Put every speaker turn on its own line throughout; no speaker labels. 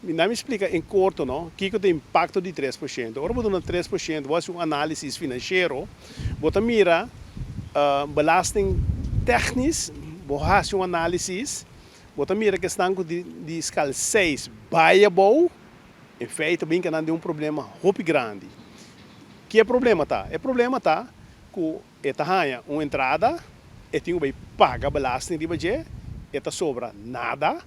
me explica em curto, não? O que é o impacto de 3%? Agora, vou dar 3%, vou fazer um análise financeiro, vou mira belasting técnicos, vou fazer um análise, vou mira questão de escala 6, viable, em feito, bem que não tem um problema muito grande. Que é problema tá? É problema tá que esta ranha uma entrada, e tem que pagar belasting de budget, eta sobra nada.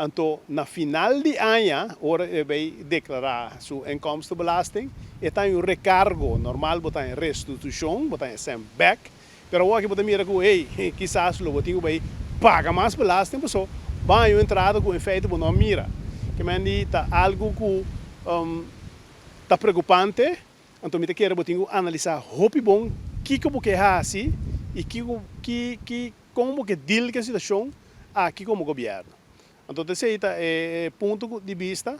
Então, na final de ano, ora vai declarar sua inkomstenbelasting, e tem um recargo normal, botar em restituição, botar em sem back, pero o que botar mira que, ei, quizás lo botinho vai paga mais belasting, pessoal, vai uma entrada com efeito por não mira, que mandi tá algo que tá preocupante, então me quero botinho analisar hopi bom, que porque é assim e como que deal com a situação aqui como governo. Então, esse é o ponto de vista.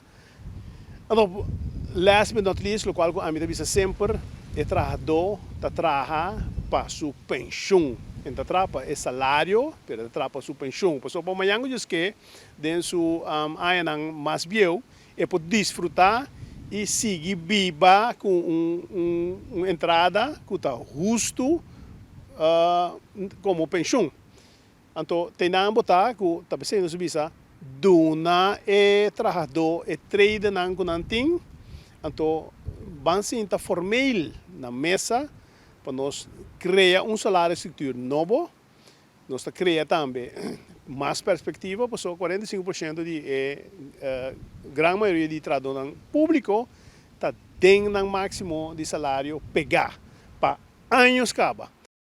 Então, last but not least, o qual a minha vista sempre é trabalhador, trabalha para sua pensão. Então, trabalha é salário, para trabalhar para sua pensão. Por isso, amanhã eu disse que, dentro do mais biel, é para desfrutar e seguir viva com uma entrada que está justo como pensão. Então, tem que botar que está pensando sobre isso. Duna é trabalhador, é trader não com nanting, então vamos estar formal na mesa para nós criar salário estrutura novo, nós criar também mais perspectiva, porque 45% de grande maioria de trabalhadores público está dentro do máximo de salário pegar para anos acaba.